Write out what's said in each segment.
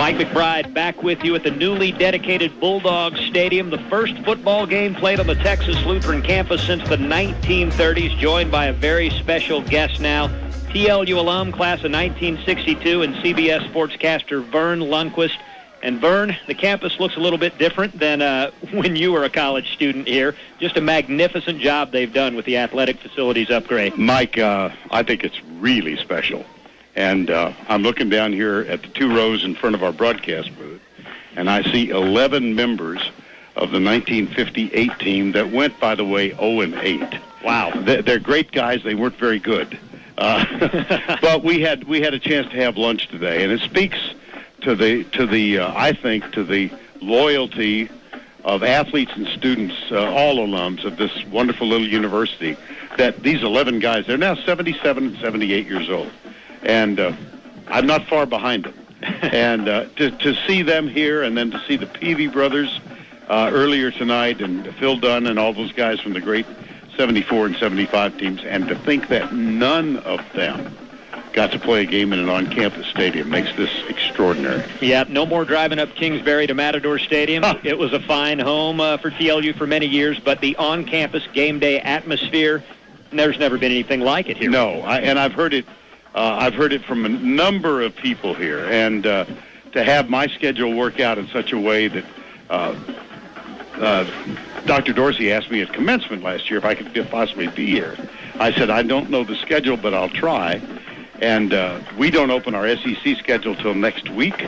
Mike McBride back with you at the newly dedicated Bulldog Stadium, the first football game played on the Texas Lutheran campus since the 1930s, joined by a very special guest now, TLU alum, class of 1962, and CBS sportscaster Verne Lundquist. And Verne, the campus looks a little bit different than when you were a college student here. Just a magnificent job they've done with the athletic facilities upgrade. Mike, I think it's really special. And I'm looking down here at the two rows in front of our broadcast booth, and I see 11 members of the 1958 team that went, by the way, 0-8. Wow. They're great guys. They weren't very good. But we had a chance to have lunch today, and it speaks to the I think to the loyalty of athletes and students, all alums of this wonderful little university, that these 11 guys, they're now 77 and 78 years old. And I'm not far behind them. And to see them here, and then to see the Peavy brothers earlier tonight, and Phil Dunn and all those guys from the great 74 and 75 teams, and to think that none of them got to play a game in an on-campus stadium makes this extraordinary. Yeah, no more driving up Kingsbury to Matador Stadium. It was a fine home for TLU for many years, but the on-campus game day atmosphere, there's never been anything like it here. No, and I've heard it. I've heard it from a number of people here, and to have my schedule work out in such a way that Dr. Dorsey asked me at commencement last year if I could possibly be here. I said, I don't know the schedule, but I'll try. And we don't open our SEC schedule till next week.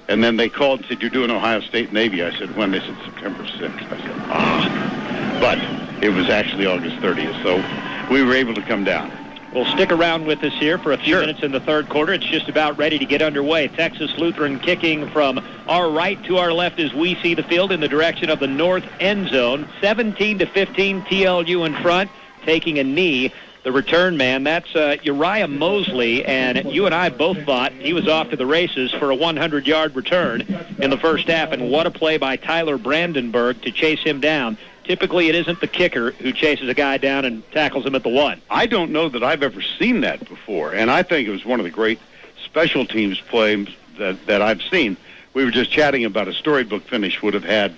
And then they called and said, you're doing Ohio State Navy. I said, when? They said, September 6th. I said, But it was actually August 30th, so we were able to come down. Well, stick around with us here for a few minutes in the third quarter. It's just about ready to get underway. Texas Lutheran kicking from our right to our left as we see the field in the direction of the north end zone. 17-15, TLU in front, taking a knee. The return man, that's Uriah Mosley, and you and I both thought he was off to the races for a 100-yard return in the first half, and what a play by Tyler Brandenburg to chase him down. Typically, it isn't the kicker who chases a guy down and tackles him at the one. I don't know that I've ever seen that before, and I think it was one of the great special teams plays that I've seen. We were just chatting about a storybook finish would have had,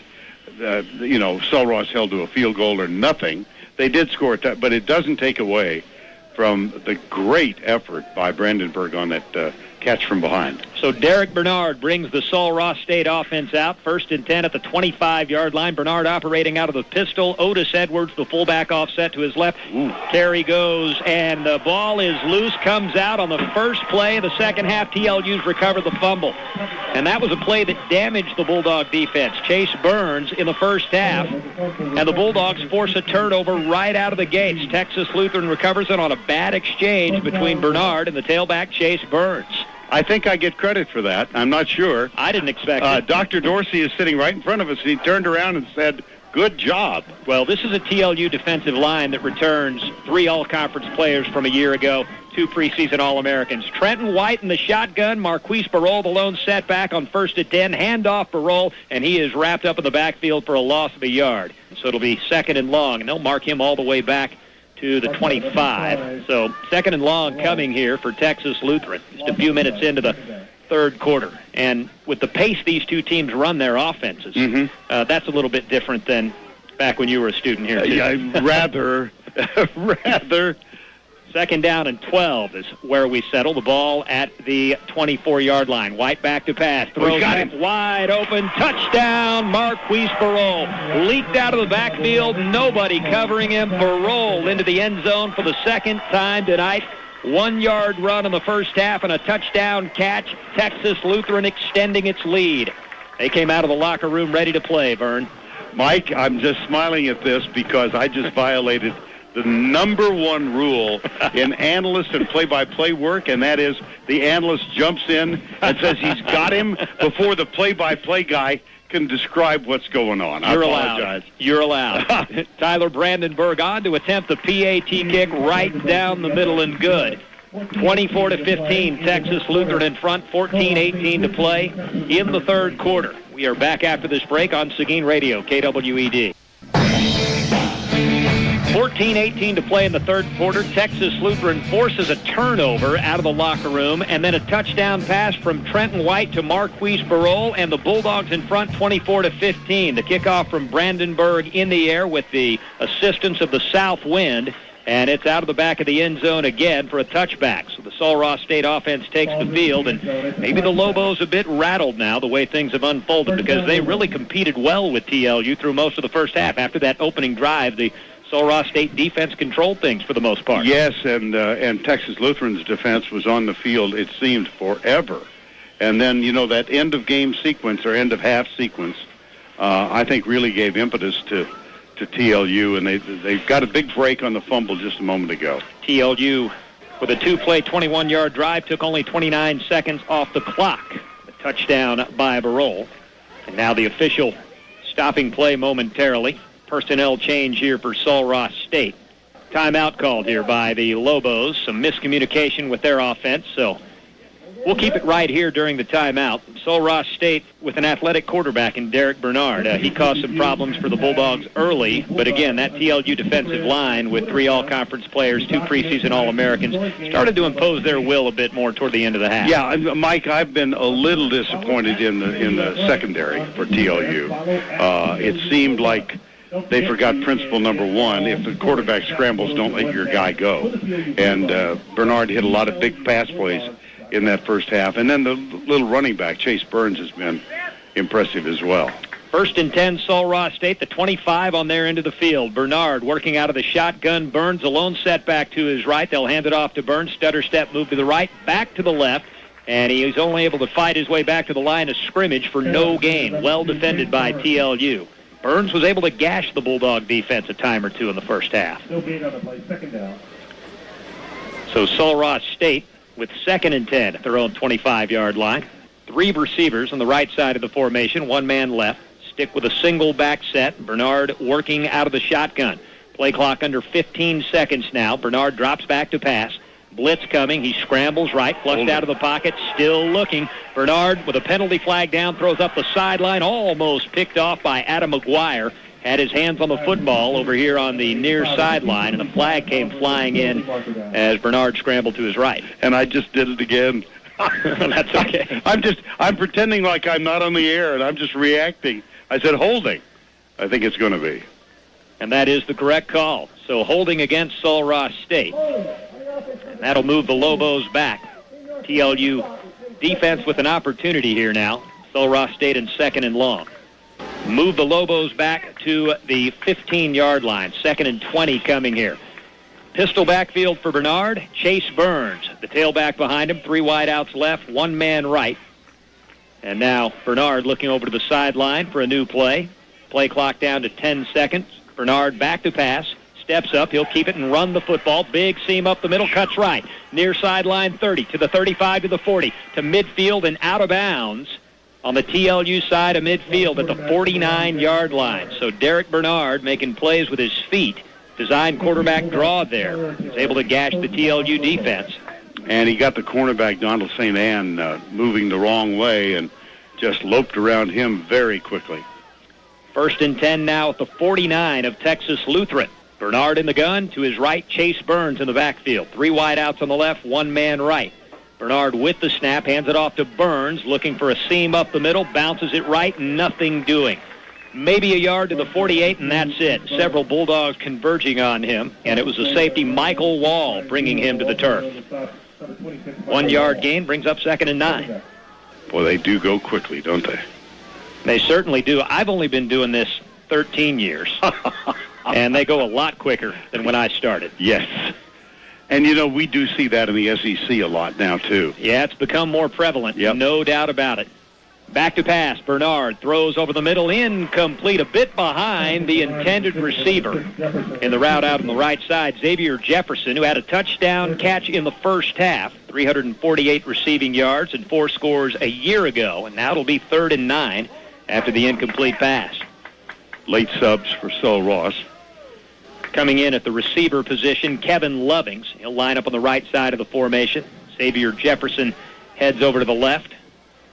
Sul Ross held to a field goal or nothing. They did score it, but it doesn't take away from the great effort by Brandenburg on that catch from behind. So Derek Bernard brings the Sul Ross State offense out. 1st and 10 at the 25-yard line. Bernard operating out of the pistol. Otis Edwards, the fullback, offset to his left. Carry goes, and the ball is loose. Comes out on the first play of the second half. TLU's recovered the fumble. And that was a play that damaged the Bulldog defense. Chase Burns in the first half. And the Bulldogs force a turnover right out of the gates. Texas Lutheran recovers it on a bad exchange between Bernard and the tailback, Chase Burns. I think I get credit for that. I'm not sure. I didn't expect it. Dr. Dorsey is sitting right in front of us, and he turned around and said, good job. Well, this is a TLU defensive line that returns 3 all-conference players from a year ago, 2 preseason All-Americans. Trenton White in the shotgun, Marquise Barol the lone setback on 1st and 10, handoff Barol, and he is wrapped up in the backfield for a loss of a yard. So it'll be 2nd and long, and they'll mark him all the way back to the 25. So 2nd and long coming here for Texas Lutheran. Just a few minutes into the third quarter. And with the pace these two teams run their offenses, that's a little bit different than back when you were a student here, too. Rather. 2nd down and 12 is where we settle. The ball at the 24-yard line. White back to pass. Throws wide open. Touchdown, Marquise Barol. Leaked out of the backfield. Nobody covering him. Barol into the end zone for the second time tonight. 1-yard run in the first half and a touchdown catch. Texas Lutheran extending its lead. They came out of the locker room ready to play, Verne. Mike, I'm just smiling at this because I just violated the number one rule in analyst and play-by-play work, and that is the analyst jumps in and says he's got him before the play-by-play guy can describe what's going on. I apologize. You're allowed. Tyler Brandenburg on to attempt the PAT kick right down the middle and good. 24-15, Texas Lutheran in front, 14-18 to play in the third quarter. We are back after this break on Seguin Radio, KWED. 14-18 to play in the third quarter. Texas Lutheran forces a turnover out of the locker room, and then a touchdown pass from Trenton White to Marquise Barol, and the Bulldogs in front 24-15. The kickoff from Brandenburg in the air with the assistance of the south wind, and it's out of the back of the end zone again for a touchback. So the Sul Ross State offense takes the field, and maybe the Lobos a bit rattled now the way things have unfolded, because they really competed well with TLU through most of the first half. After that opening drive, the Sul Ross State defense controlled things for the most part. Yes, and Texas Lutheran's defense was on the field, it seemed, forever. And then, that end-of-game sequence or end-of-half sequence, I think really gave impetus to TLU, and they got a big break on the fumble just a moment ago. TLU, with a two-play, 21-yard drive, took only 29 seconds off the clock. A touchdown by Barol. And now the official stopping play momentarily. Personnel change here for Sul Ross State. Timeout called here by the Lobos. Some miscommunication with their offense, so we'll keep it right here during the timeout. Sul Ross State with an athletic quarterback in Derek Bernard. He caused some problems for the Bulldogs early, but again, that TLU defensive line with 3 all-conference players, 2 preseason All-Americans, started to impose their will a bit more toward the end of the half. Yeah, Mike, I've been a little disappointed in the secondary for TLU. It seemed like they forgot principle number 1. If the quarterback scrambles, don't let your guy go. And Bernard hit a lot of big pass plays in that first half. And then the little running back, Chase Burns, has been impressive as well. 1st and 10, Sul Ross State, the 25 on their end of the field. Bernard working out of the shotgun. Burns alone setback to his right. They'll hand it off to Burns. Stutter step move to the right, back to the left. And he's only able to fight his way back to the line of scrimmage for no gain. Well defended by TLU. Burns was able to gash the Bulldog defense a time or two in the first half. Still being on the play, 2nd down. So Sul Ross State with 2nd and 10 at their own 25-yard line. 3 receivers on the right side of the formation, 1 man left. Stick with a single back set. Bernard working out of the shotgun. Play clock under 15 seconds now. Bernard drops back to pass. Blitz coming. He scrambles right, flushed out of the pocket, still looking. Bernard, with a penalty flag down, throws up the sideline, almost picked off by Adam McGuire. Had his hands on the football over here on the near sideline, and a flag came flying in as Bernard scrambled to his right. And I just did it again. That's okay. I'm pretending like I'm not on the air, and I'm just reacting. I said holding. I think it's going to be. And that is the correct call. So holding against Sul Ross State. And that'll move the Lobos back. TLU defense with an opportunity here now. Sul Ross State in 2nd and long. Move the Lobos back to the 15-yard line. 2nd and 20 coming here. Pistol backfield for Bernard. Chase Burns, the tailback behind him. 3 wideouts left, 1 man right. And now Bernard looking over to the sideline for a new play. Play clock down to 10 seconds. Bernard back to pass. Steps up. He'll keep it and run the football. Big seam up the middle. Cuts right. Near sideline 30 to the 35 to the 40 to midfield and out of bounds on the TLU side of midfield at the 49-yard line. So Derek Bernard making plays with his feet. Design quarterback draw there. He's able to gash the TLU defense. And he got the cornerback, Donald St. Anne, moving the wrong way and just loped around him very quickly. 1st and 10 now at the 49 of Texas Lutheran. Bernard in the gun. To his right, Chase Burns in the backfield. 3 wideouts on the left, 1 man right. Bernard with the snap, hands it off to Burns, looking for a seam up the middle, bounces it right, nothing doing. Maybe a yard to the 48, and that's it. Several Bulldogs converging on him, and it was the safety Michael Wall bringing him to the turf. 1 yard gain brings up 2nd and 9. Boy, they do go quickly, don't they? They certainly do. I've only been doing this 13 years. And they go a lot quicker than when I started. Yes. And, we do see that in the SEC a lot now, too. Yeah, it's become more prevalent. Yep. No doubt about it. Back to pass. Bernard throws over the middle. Incomplete. A bit behind the intended receiver. In the route out on the right side, Xavier Jefferson, who had a touchdown catch in the first half. 348 receiving yards and 4 scores a year ago. And now it'll be 3rd and 9 after the incomplete pass. Late subs for Sul Ross. Coming in at the receiver position, Kevin Lovings. He'll line up on the right side of the formation. Xavier Jefferson heads over to the left.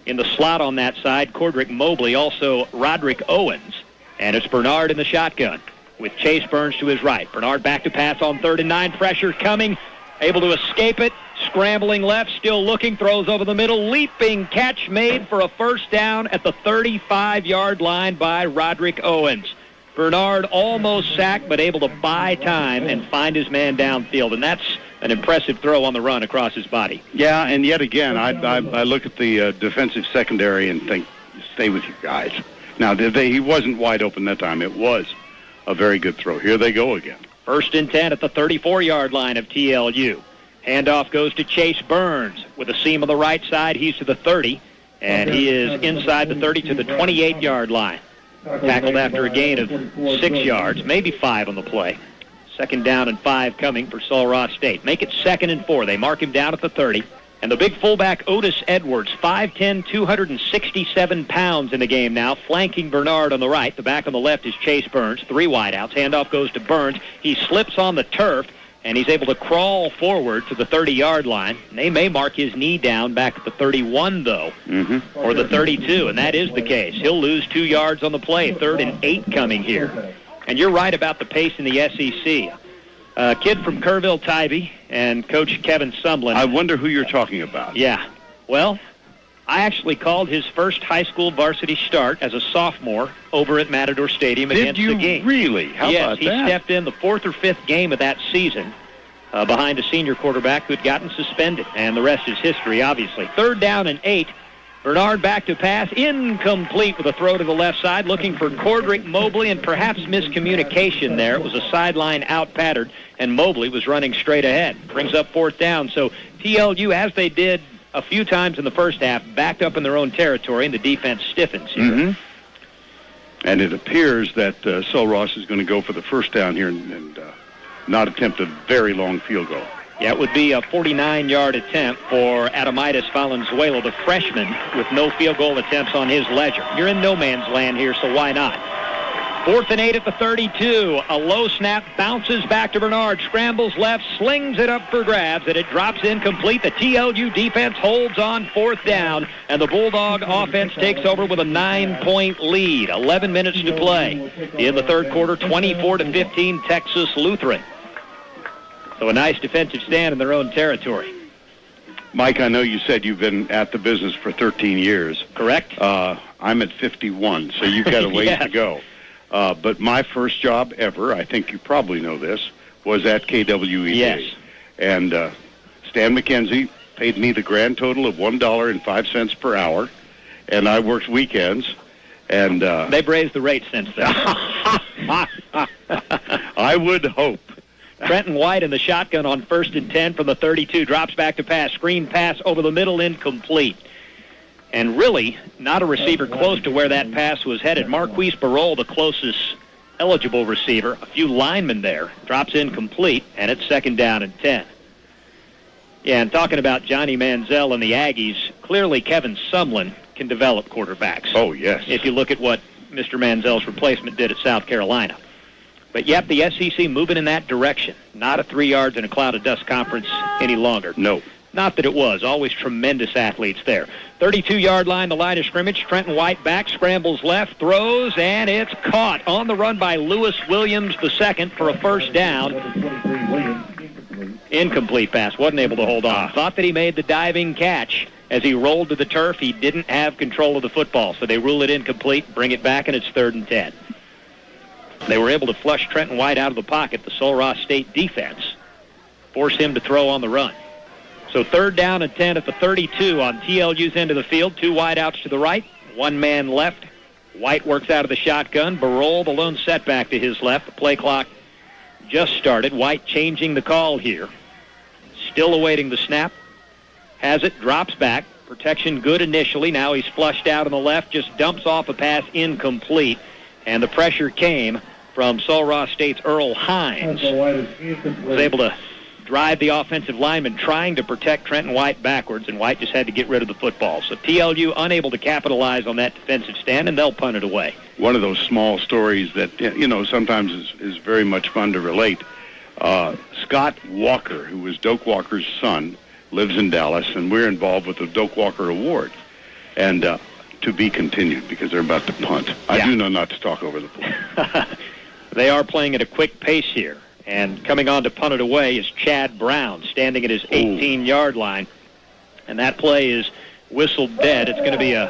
In the slot on that side, Cordrick Mobley, also Roderick Owens. And it's Bernard in the shotgun. with Chase Burns to his right. Bernard back to pass on 3rd and 9. Pressure coming. Able to escape it. Scrambling left. Still looking. Throws over the middle. Leaping catch made for a first down at the 35-yard line by Roderick Owens. Bernard almost sacked, but able to buy time and find his man downfield. And that's an impressive throw on the run across his body. Yeah, and yet again, I look at the defensive secondary and think, stay with your guys. Now, he wasn't wide open that time. It was a very good throw. Here they go again. 1st and 10 at the 34-yard line of TLU. Handoff goes to Chase Burns with a seam on the right side. He's to the 30, and he is inside the 30 to the 28-yard line. Tackled after a gain of 6 yards, maybe 5 on the play. 2nd down and 5 coming for Sul Ross State. Make it 2nd and 4. They mark him down at the 30. And the big fullback, Otis Edwards, 5'10", 267 pounds in the game now, flanking Bernard on the right. The back on the left is Chase Burns. 3 wideouts. Handoff goes to Burns. He slips on the turf, and he's able to crawl forward to the 30-yard line. And they may mark his knee down back at the 31, though, or the 32, and that is the case. He'll lose 2 yards on the play. 3rd and 8 coming here. And you're right about the pace in the SEC. Kid from Kerrville, Tybee, and Coach Kevin Sumlin. I wonder who you're talking about. Yeah. Well, I actually called his first high school varsity start as a sophomore over at Matador Stadium against Seguin. Did you really? How about that? Yes, he stepped in the 4th or 5th game of that season behind a senior quarterback who had gotten suspended, and the rest is history, obviously. 3rd down and 8. Bernard back to pass, incomplete with a throw to the left side, looking for Cordrick Mobley, and perhaps miscommunication there. It was a sideline out pattern, and Mobley was running straight ahead. Brings up 4th down. So TLU, as they did a few times in the first half, backed up in their own territory, and the defense stiffens here. And it appears that Sul Ross is going to go for the first down here and not attempt a very long field goal. Yeah, it would be a 49-yard attempt for Adamitis Valenzuela, the freshman, with no field goal attempts on his ledger. You're in no man's land here, so why not? 4th and 8 at the 32. A low snap bounces back to Bernard, scrambles left, slings it up for grabs, and it drops incomplete. The TLU defense holds on 4th down, and the Bulldog offense takes over with a 9-point lead. 11 minutes to play in the 3rd quarter, 24-15, Texas Lutheran. So a nice defensive stand in their own territory. Mike, I know you said you've been at the business for 13 years. Correct. I'm at 51, so you've got a ways yes. to go. But my first job ever, I think you probably know this, was at KWED. Yes. And Stan McKenzie paid me the grand total of $1.05 per hour, and I worked weekends. And they've raised the rate since then. I would hope. Trenton White in the shotgun on 1st and 10 from the 32. Drops back to pass. Screen pass over the middle, incomplete. And really, not a receiver close to where that pass was headed. Marquise Barol, the closest eligible receiver. A few linemen there. Drops incomplete, and it's 2nd down and 10. Yeah, and talking about Johnny Manziel and the Aggies, clearly Kevin Sumlin can develop quarterbacks. Oh, yes. If you look at what Mr. Manziel's replacement did at South Carolina. But yep, the SEC moving in that direction. Not a 3 yards in a cloud of dust conference any longer. No. Not that it was. Always tremendous athletes there. 32-yard line, the line of scrimmage. Trenton White back, scrambles left, throws, and it's caught on the run by Lewis Williams II for a 1st down. Incomplete pass. Wasn't able to hold on. Thought that he made the diving catch. As he rolled to the turf, he didn't have control of the football, so they rule it incomplete, bring it back, and it's 3rd and 10. They were able to flush Trenton White out of the pocket, the Sul Ross State defense, force him to throw on the run. So 3rd down and 10 at the 32 on TLU's end of the field. 2 wideouts to the right, 1 man left. White works out of the shotgun. Barol, the lone setback to his left. The play clock just started. White changing the call here. Still awaiting the snap. Has it, drops back. Protection good initially. Now he's flushed out on the left, just dumps off a pass incomplete. And the pressure came from Sul Ross State's Earl Hines. Was able to drive the offensive lineman trying to protect Trenton White backwards, and White just had to get rid of the football. So TLU unable to capitalize on that defensive stand, and they'll punt it away. One of those small stories that, you know, sometimes is very much fun to relate. Scott Walker, who was Doak Walker's son, lives in Dallas, and we're involved with the Doak Walker Award. And to be continued, because they're about to punt. I do know not to talk over the play. They are playing at a quick pace here. And coming on to punt it away is Chad Brown, standing at his 18-yard line. And that play is whistled dead. It's going to be a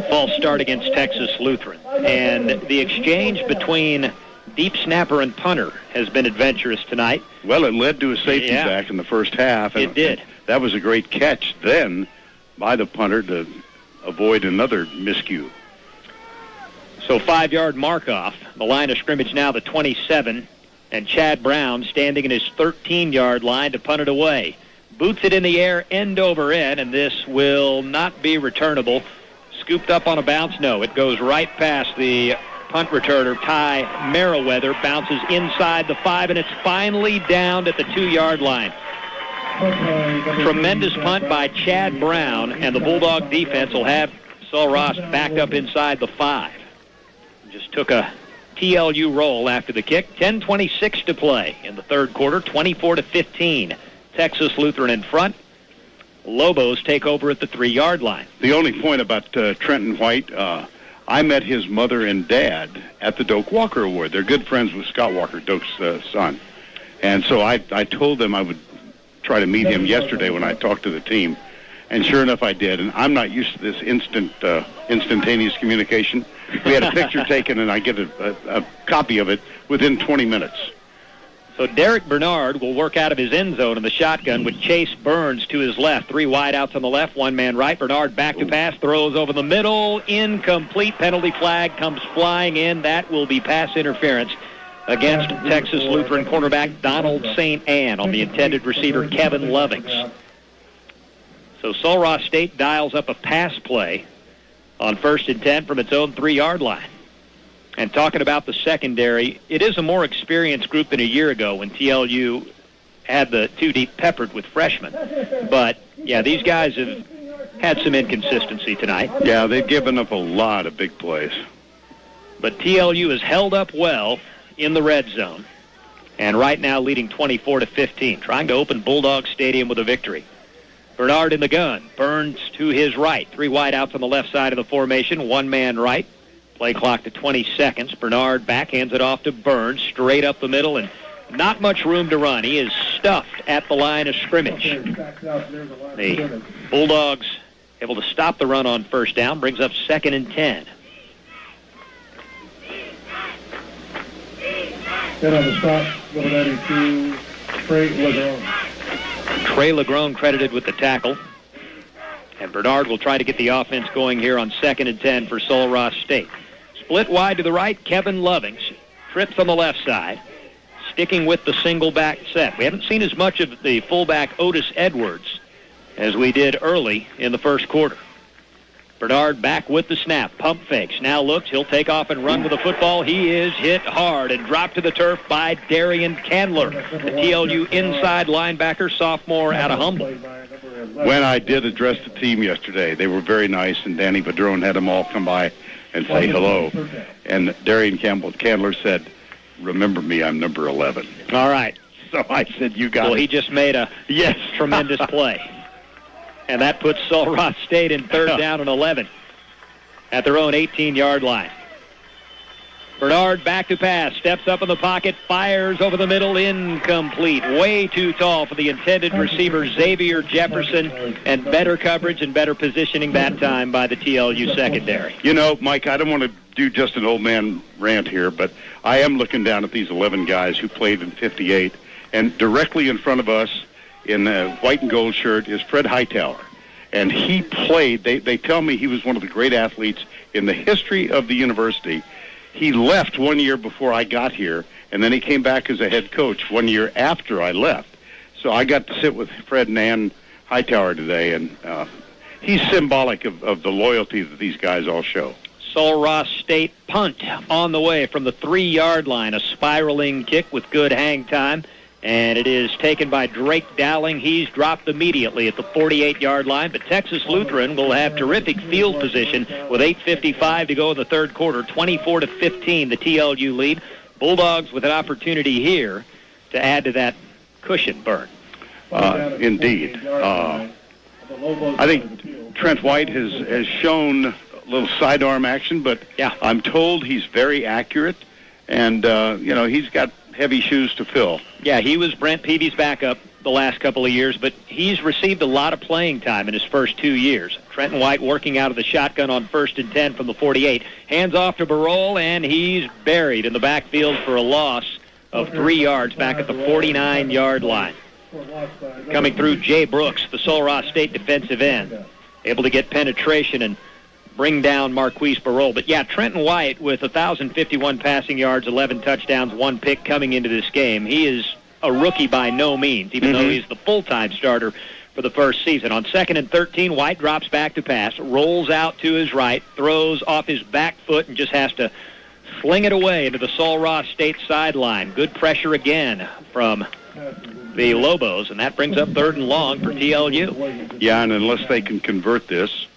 false start against Texas Lutheran. And the exchange between deep snapper and punter has been adventurous tonight. Well, it led to a safety back in the first half. It did. That was a great catch then by the punter to avoid another miscue. So 5-yard mark off. The line of scrimmage now the 27. And Chad Brown standing in his 13-yard line to punt it away. Boots it in the air, end over end, and this will not be returnable. Scooped up on a bounce. No, it goes right past the punt returner, Ty Merriweather, bounces inside the 5, and it's finally downed at the 2-yard line. Tremendous punt by Chad Brown, and the Bulldog defense will have Sul Ross backed up inside the 5. Just took a TLU roll after the kick. 10:26 to play in the third quarter, 24-15. Texas Lutheran in front. Lobos take over at the 3-yard line. The only point about Trenton White, I met his mother and dad at the Doak Walker Award. They're good friends with Scott Walker, Doak's son. And so I told them I would try to meet him yesterday when I talked to the team. And sure enough, I did. And I'm not used to this instantaneous communication. We had a picture taken, and I get a copy of it within 20 minutes. So Derek Bernard will work out of his end zone in the shotgun with Chase Burns to his left. 3 wideouts on the left, 1 man right. Bernard back to pass, throws over the middle, incomplete. Penalty flag comes flying in. That will be pass interference against Texas Lutheran cornerback Donald St. Anne on the intended receiver Kevin Lovings. So Sul Ross State dials up a pass play on 1st and 10 from its own 3-yard line. And talking about the secondary, it is a more experienced group than a year ago when TLU had the 2 deep peppered with freshmen. But, yeah, these guys have had some inconsistency tonight. Yeah, they've given up a lot of big plays. But TLU has held up well in the red zone, and right now leading 24-15, trying to open Bulldog Stadium with a victory. Bernard in the gun. Burns to his right. 3 wideouts on the left side of the formation. 1 man right. Play clock to 20 seconds. Bernard backhands it off to Burns. Straight up the middle and not much room to run. He is stuffed at the line of scrimmage. The Bulldogs able to stop the run on 1st down. Brings up 2nd and 10. Then on the stop, number 92, Trey Legrone. Trey Legrone credited with the tackle. And Bernard will try to get the offense going here on 2nd and 10 for Sul Ross State. Split wide to the right, Kevin Lovings. Trips on the left side. Sticking with the single back set. We haven't seen as much of the fullback Otis Edwards as we did early in the first quarter. Bernard back with the snap. Pump fakes. Now looks. He'll take off and run with the football. He is hit hard and dropped to the turf by Darian Candler, the TLU inside linebacker, sophomore out of Humboldt. When I did address the team yesterday, they were very nice, and Danny Padron had them all come by and say hello. And Darian Candler said, "Remember me, I'm number 11. All right. So I said, "You got it." Well, he just made a tremendous play. And that puts Sul Ross State in 3rd down and 11 at their own 18-yard line. Bernard back to pass, steps up in the pocket, fires over the middle, incomplete. Way too tall for the intended receiver, Xavier Jefferson, and better coverage and better positioning that time by the TLU secondary. You know, Mike, I don't want to do just an old man rant here, but I am looking down at these 11 guys who played in 58, and directly in front of us in a white and gold shirt is Fred Hightower. And he played, they tell me he was one of the great athletes in the history of the university. He left 1 year before I got here, and then he came back as a head coach 1 year after I left. So I got to sit with Fred and Ann Hightower today, and he's symbolic of the loyalty that these guys all show. Sul Ross State punt on the way from the 3-yard line, a spiraling kick with good hang time. And it is taken by Drake Dowling. He's dropped immediately at the 48-yard line. But Texas Lutheran will have terrific field position with 8:55 to go in the third quarter. 24-15, the TLU lead. Bulldogs with an opportunity here to add to that cushion, Bert. Indeed. I think Trent White has shown a little sidearm action, but yeah. I'm told he's very accurate. And, he's got heavy shoes to fill. Yeah, he was Brent Peavy's backup the last couple of years, but he's received a lot of playing time in his first 2 years. Trenton White working out of the shotgun on 1st and 10 from the 48. Hands off to Barol, and he's buried in the backfield for a loss of 3 yards back at the 49-yard line. Coming through, Jay Brooks, the Sul Ross State defensive end, able to get penetration and bring down Marquise Barol. But, yeah, Trenton White with 1,051 passing yards, 11 touchdowns, 1 pick coming into this game. He is a rookie by no means, even though he's the full-time starter for the first season. On 2nd and 13, White drops back to pass, rolls out to his right, throws off his back foot, and just has to sling it away into the Sul Ross State sideline. Good pressure again from the Lobos, and that brings up 3rd and long for TLU. Yeah, and unless they can convert this,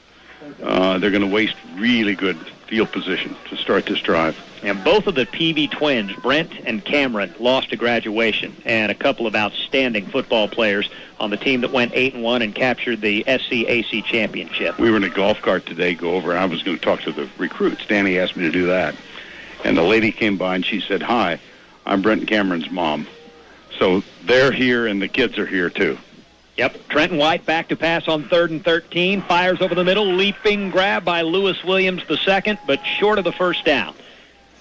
they're going to waste really good field position to start this drive. And both of the Peavy twins, Brent and Cameron, lost to graduation, and a couple of outstanding football players on the team that went 8-1 and captured the SCAC championship. We were in a golf cart today, go over, and I was going to talk to the recruits. Danny asked me to do that. And the lady came by, and she said, "Hi, I'm Brent and Cameron's mom." So they're here, and the kids are here, too. Yep, Trenton White back to pass on 3rd and 13, fires over the middle, leaping grab by Lewis Williams II, but short of the first down.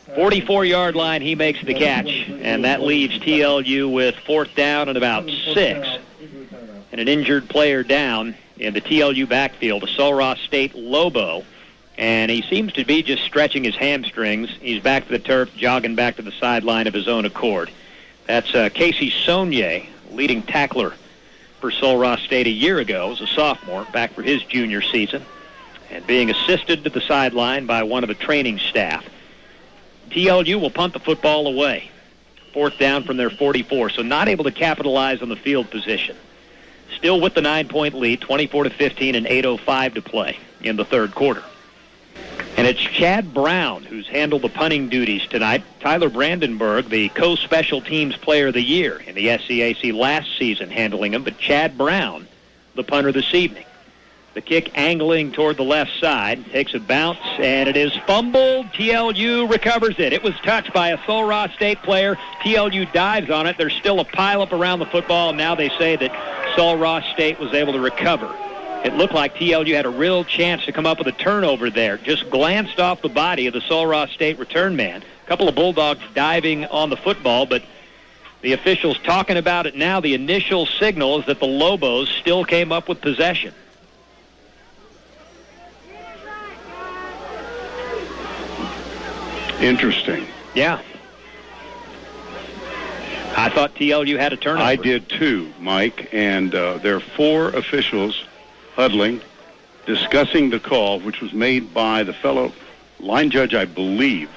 44-yard line, he makes the catch, and that leaves TLU with 4th down and about 6. And an injured player down in the TLU backfield, a Sul Ross State Lobo, and he seems to be just stretching his hamstrings. He's back to the turf, jogging back to the sideline of his own accord. That's Casey Saunier, leading tackler for Sul Ross State a year ago as a sophomore, back for his junior season, and being assisted to the sideline by one of the training staff. TLU will punt the football away. 4th down from their 44, so not able to capitalize on the field position. Still with the 9-point lead, 24-15 and 8:05 to play in the 3rd quarter. And it's Chad Brown who's handled the punting duties tonight. Tyler Brandenburg, the co-special teams player of the year in the SCAC last season, handling him, but Chad Brown, the punter this evening. The kick angling toward the left side, takes a bounce, and it is fumbled. TLU recovers it. It was touched by a Sul Ross State player. TLU dives on it. There's still a pileup around the football, and now they say that Sul Ross State was able to recover. It looked like TLU had a real chance to come up with a turnover there. Just glanced off the body of the Sul Ross State return man. A couple of Bulldogs diving on the football, but the officials talking about it now. The initial signal is that the Lobos still came up with possession. Interesting. Yeah. I thought TLU had a turnover. I did too, Mike, and there are 4 officials huddling, discussing the call, which was made by the fellow line judge, I believe,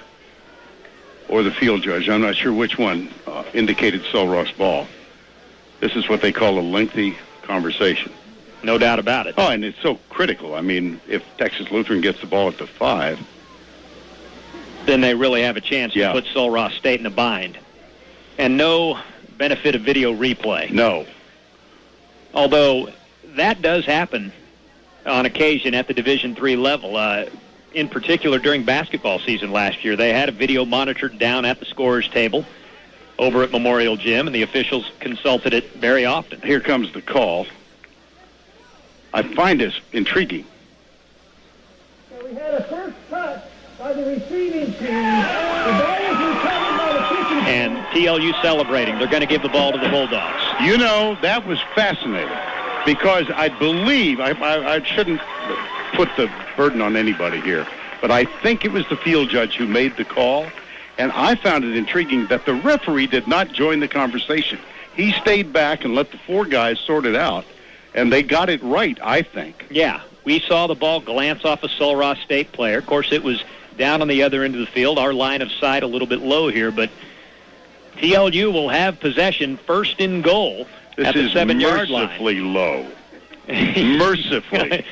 or the field judge. I'm not sure which one indicated Sul Ross ball. This is what they call a lengthy conversation. No doubt about it. Oh, and it's so critical. I mean, if Texas Lutheran gets the ball at the 5... then they really have a chance to put Sul Ross State in a bind. And no benefit of video replay. No. Although that does happen on occasion at the Division III level. In particular, during basketball season last year, they had a video monitored down at the scorer's table over at Memorial Gym, and the officials consulted it very often. Here comes the call. I find this intriguing. So we had a first touch by the receiving team. The ball was recovered by the kicking team. And TLU celebrating. They're going to give the ball to the Bulldogs. You know, that was fascinating because I believe, I shouldn't put the burden on anybody here, but I think it was the field judge who made the call, and I found it intriguing that the referee did not join the conversation. He stayed back and let the 4 guys sort it out, and they got it right, I think. Yeah, we saw the ball glance off a Sul Ross State player. Of course, it was down on the other end of the field. Our line of sight a little bit low here, but TLU will have possession, first and goal at the 7-yard line. Mercifully low. Mercifully.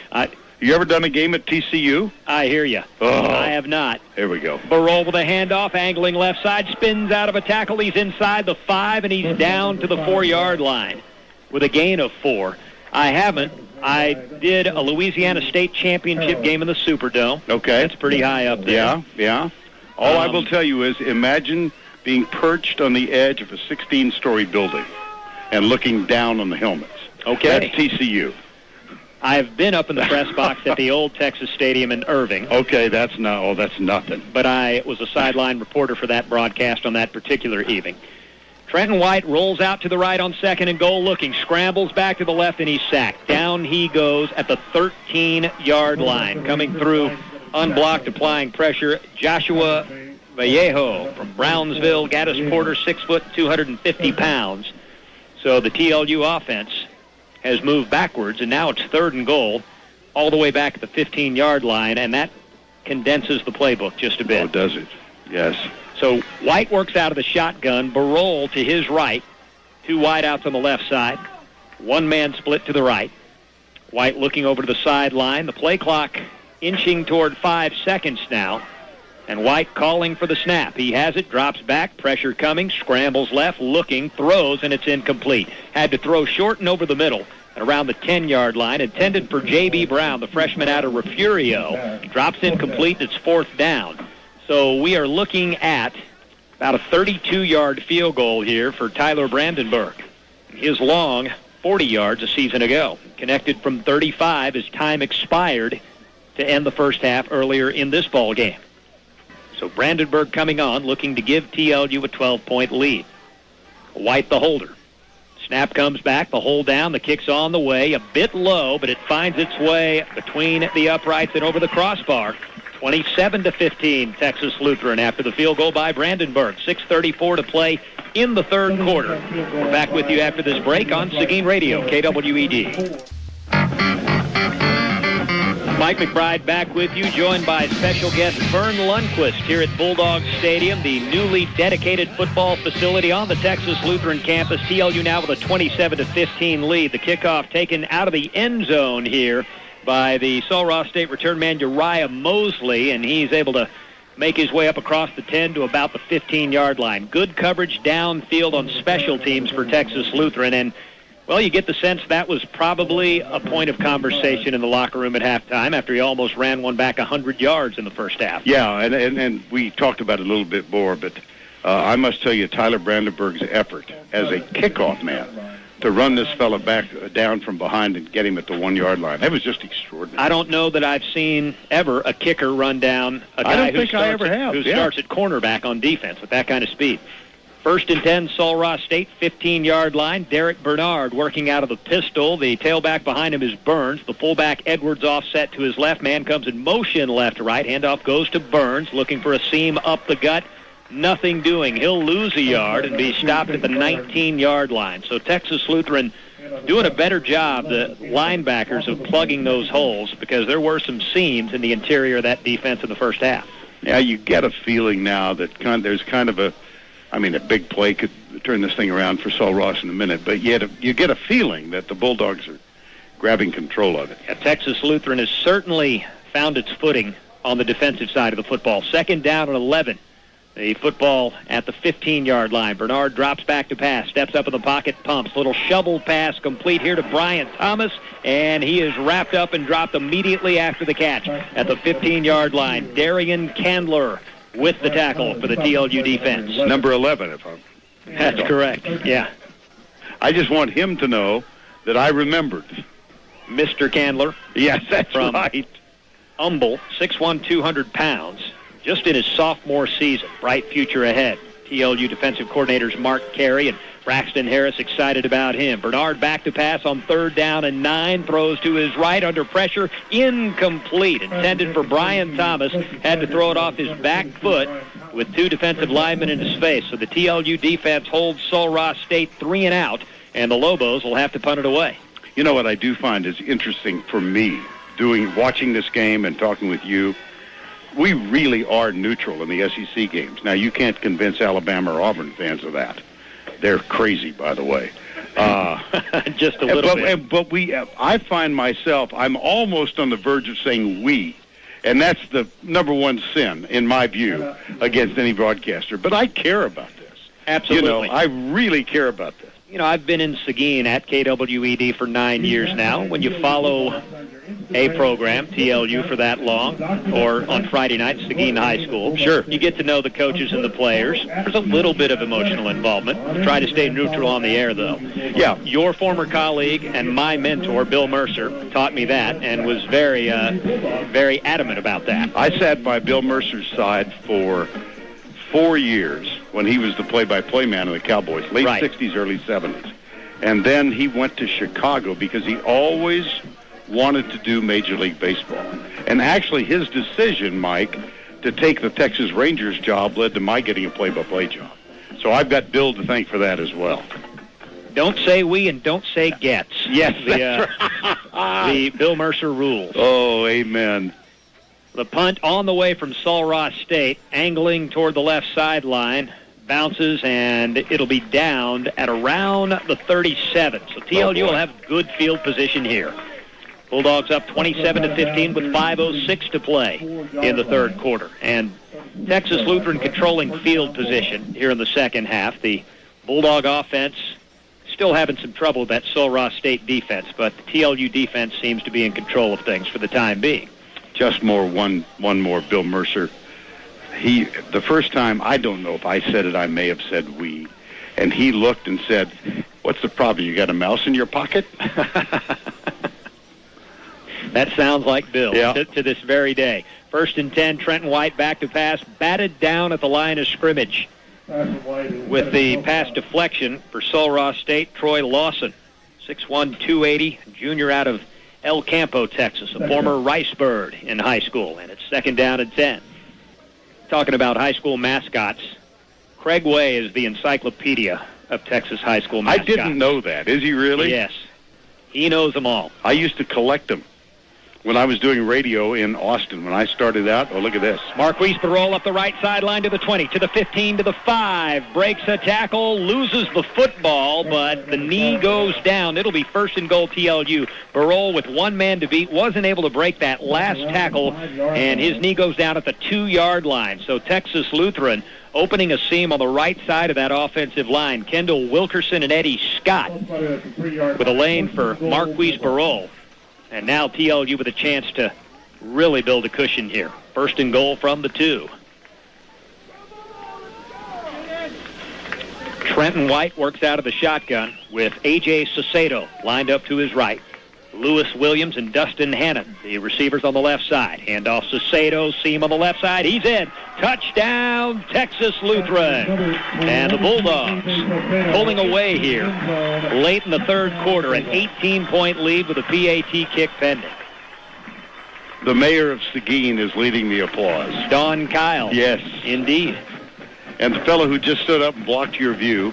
You ever done a game at TCU? I hear you. Oh. I have not. Here we go. Barol with a handoff, angling left side, spins out of a tackle. He's inside the 5, and he's down to the 4-yard line with a gain of 4. I haven't. I did a Louisiana State championship game in the Superdome. Okay. That's pretty high up there. Yeah. All I will tell you is imagine being perched on the edge of a 16-story building and looking down on the helmets. Okay. That's TCU. I've been up in the press box at the old Texas Stadium in Irving. Okay, that's nothing. But I was a sideline reporter for that broadcast on that particular evening. Trenton White rolls out to the right on second and goal looking, scrambles back to the left, and he's sacked. Down he goes at the 13-yard line. Coming through unblocked, applying pressure, Joshua Vallejo from Brownsville, Gaddis Porter, 6 foot, 250 pounds. So the TLU offense has moved backwards, and now it's 3rd and goal all the way back at the 15-yard line, and that condenses the playbook just a bit. Oh, does it? Yes. So White works out of the shotgun, Barol to his right, 2 wideouts on the left side, 1-man split to the right. White looking over to the sideline, the play clock inching toward 5 seconds now, and White calling for the snap. He has it, drops back, pressure coming, scrambles left, looking, throws, and it's incomplete. Had to throw short and over the middle and around the 10-yard line, intended for J.B. Brown, the freshman out of Refugio. Drops incomplete, it's 4th down. So we are looking at about a 32-yard field goal here for Tyler Brandenburg. His long 40 yards a season ago. Connected from 35 as time expired to end the first half earlier in this ball game. So Brandenburg coming on, looking to give TLU a 12-point lead. White the holder. Snap comes back, the hold down, the kick's on the way, a bit low, but it finds its way between the uprights and over the crossbar. 27-15, Texas Lutheran after the field goal by Brandenburg. 6:34 to play in the 3rd quarter. We're back with you after this break on Seguin Radio, KWED. Mike McBride back with you, joined by special guest Verne Lundquist here at Bulldog Stadium, the newly dedicated football facility on the Texas Lutheran campus. TLU now with a 27-15 lead. The kickoff taken out of the end zone here by the Sul Ross State return man Uriah Mosley, and he's able to make his way up across the 10 to about the 15-yard line. Good coverage downfield on special teams for Texas Lutheran, and, well, you get the sense that was probably a point of conversation in the locker room at halftime after he almost ran one back 100 yards in the first half. Yeah, and we talked about it a little bit more, but I must tell you, Tyler Brandenburg's effort as a kickoff man to run this fella back down from behind and get him at the 1-yard line. That was just extraordinary. I don't know that I've seen ever a kicker run down a guy who starts at cornerback on defense with that kind of speed. 1st and 10, Sul Ross State, 15-yard line. Derek Bernard working out of the pistol. The tailback behind him is Burns. The fullback, Edwards, offset to his left. Man comes in motion left to right. Handoff goes to Burns, looking for a seam up the gut. Nothing doing. He'll lose a yard and be stopped at the 19-yard line. So Texas Lutheran doing a better job, the linebackers, of plugging those holes, because there were some seams in the interior of that defense in the first half. Yeah, you get a feeling now that there's kind of a big play could turn this thing around for Sul Ross in a minute, but yet you get a feeling that the Bulldogs are grabbing control of it. Yeah, Texas Lutheran has certainly found its footing on the defensive side of the football. 2nd down and 11. The football at the 15-yard line. Bernard drops back to pass, steps up in the pocket, pumps. Little shovel pass complete here to Brian Thomas, and he is wrapped up and dropped immediately after the catch at the 15-yard line. Darian Candler with the tackle for the TLU defense. Number 11, if I'm... That's correct, yeah. I just want him to know that I remembered. Mr. Candler. Yes, that's from right. Humble, 6'1", 200 pounds. Just in his sophomore season. Bright future ahead. TLU defensive coordinators Mark Carey and Braxton Harris excited about him. Bernard back to pass on 3rd down and 9. Throws to his right under pressure. Incomplete. Intended for Brian Thomas. Had to throw it off his back foot with 2 defensive linemen in his face. So the TLU defense holds Sul Ross State 3 and out, and the Lobos will have to punt it away. You know what I do find is interesting for me, watching this game and talking with you, we really are neutral in the SEC games. Now, you can't convince Alabama or Auburn fans of that. They're crazy, by the way. Just a little bit. But I find myself, I'm almost on the verge of saying we, and that's the number one sin, in my view, against any broadcaster. But I care about this. Absolutely. I really care about this. I've been in Seguin at KWED for 9 years now. When you follow a program, TLU, for that long, or on Friday night, Seguin High School, sure, you get to know the coaches and the players. There's a little bit of emotional involvement. Try to stay neutral on the air, though. Yeah. Your former colleague and my mentor, Bill Mercer, taught me that and was very, very adamant about that. I sat by Bill Mercer's side for 4 years when he was the play-by-play man of the Cowboys, late 60s, early 70s. And then he went to Chicago because he always wanted to do Major League Baseball. And actually his decision, Mike, to take the Texas Rangers job led to my getting a play-by-play job. So I've got Bill to thank for that as well. Don't say we and don't say gets. Yes, that's right. The Bill Mercer rules. Oh, amen. The punt on the way from Sul Ross State, angling toward the left sideline, bounces, and it'll be downed at around the 37. So TLU will have good field position here. Bulldogs up 27-15 with 5:06 to play in the third quarter. And Texas Lutheran controlling field position here in the second half. The Bulldog offense still having some trouble with that Sul Ross State defense, but the TLU defense seems to be in control of things for the time being. Just one more, Bill Mercer. The first time, I don't know if I said it, I may have said we, and he looked and said, "What's the problem? You got a mouse in your pocket?" That sounds like Bill, yeah, to this very day. 1st and 10, Trenton White back to pass, batted down at the line of scrimmage. With the pass deflection for Sul Ross State, Troy Lawson, 6'1", 280, junior out of El Campo, Texas, a former Rice Bird in high school, and it's 2nd down and 10. Talking about high school mascots, Craig Way is the encyclopedia of Texas high school mascots. I didn't know that. Is he really? Yes. He knows them all. I used to collect them when I was doing radio in Austin. When I started out, oh, look at this. Marquise Barol up the right sideline to the 20, to the 15, to the 5. Breaks a tackle, loses the football, but the knee goes down. It'll be 1st and goal TLU. Barol with one man to beat, wasn't able to break that last tackle, and his knee goes down at the 2-yard line. So Texas Lutheran opening a seam on the right side of that offensive line. Kendall Wilkerson and Eddie Scott with a lane for Marquise Barol. And now TLU with a chance to really build a cushion here. 1st and goal from the 2. Trenton White works out of the shotgun with A.J. Saucedo lined up to his right. Lewis Williams and Dustin Hannon, the receivers on the left side. Handoff Saucedo, seam on the left side. He's in. Touchdown, Texas Lutheran. And the Bulldogs pulling away here late in the third quarter, an 18-point lead with a PAT kick pending. The mayor of Seguin is leading the applause. Don Kyle. Yes. Indeed. And the fellow who just stood up and blocked your view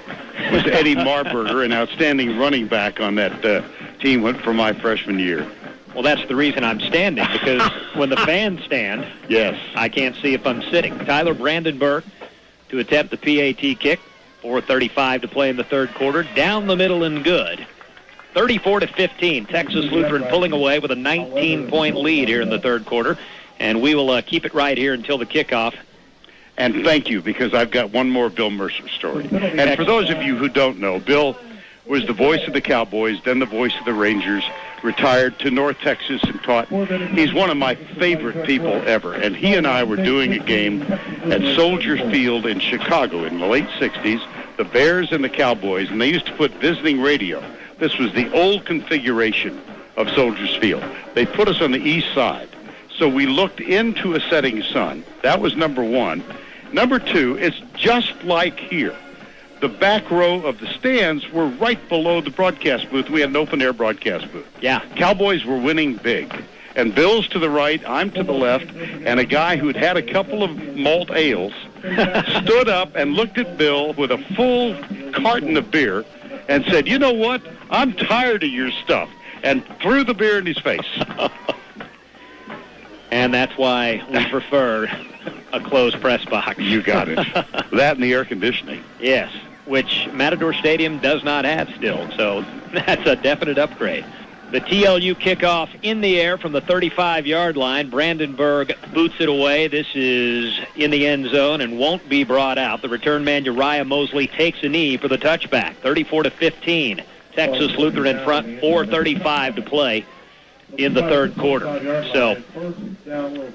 was Eddie Marburger, an outstanding running back on that team went for my freshman year. Well, that's the reason I'm standing, because when the fans stand, yes, I can't see if I'm sitting. Tyler Brandenburg to attempt the PAT kick. 4:35 to play in the third quarter. Down the middle and good. 34-15. Texas Lutheran pulling away with a 19-point lead here in the third quarter. And we will keep it right here until the kickoff. And thank you, because I've got one more Bill Mercer story. And for those of you who don't know, Bill was the voice of the Cowboys, then the voice of the Rangers, retired to North Texas and taught. He's one of my favorite people ever. And he and I were doing a game at Soldier Field in Chicago in the late 60s, the Bears and the Cowboys, and they used to put visiting radio. This was the old configuration of Soldiers Field. They put us on the east side. So we looked into a setting sun. That was number one. Number two, it's just like here. The back row of the stands were right below the broadcast booth. We had an open-air broadcast booth. Yeah. Cowboys were winning big. And Bill's to the right, I'm to the left, and a guy who'd had a couple of malt ales stood up and looked at Bill with a full carton of beer and said, "You know what? I'm tired of your stuff," and threw the beer in his face. And that's why we prefer a closed press box. You got it. That and the air conditioning. Yes, which Matador Stadium does not have still, so that's a definite upgrade. The TLU kickoff in the air from the 35-yard line. Brandenburg boots it away. This is in the end zone and won't be brought out. The return man, Uriah Mosley, takes a knee for the touchback. 34-15. Texas Lutheran in front, 4:35 to play in the third quarter. So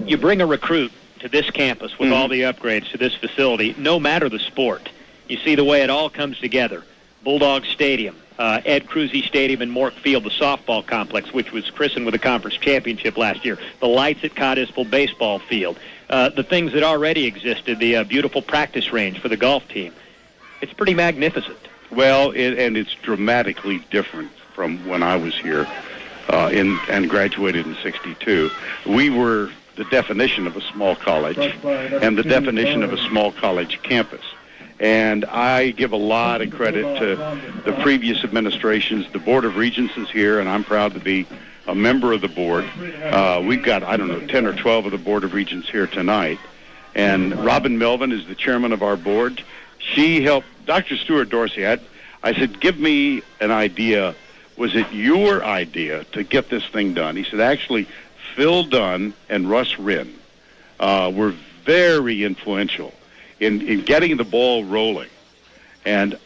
you bring a recruit to this campus with all the upgrades to this facility, no matter the sport. You see the way it all comes together. Bulldog Stadium, Ed Cruzy Stadium in Mork Field, the softball complex, which was christened with a conference championship last year, the lights at Cottisville baseball field, the things that already existed, the beautiful practice range for the golf team. It's pretty magnificent. Well, and it's dramatically different from when I was here and graduated in '62. We were the definition of a small college and the definition of a small college campus. And I give a lot of credit to the previous administrations. The Board of Regents is here, and I'm proud to be a member of the board. We've got, 10 or 12 of the Board of Regents here tonight. And Robin Melvin is the chairman of our board. She helped Dr. Stuart Dorsey. I said, give me an idea. Was it your idea to get this thing done? He said, actually, Phil Dunn and Russ Wren were very influential in getting the ball rolling. And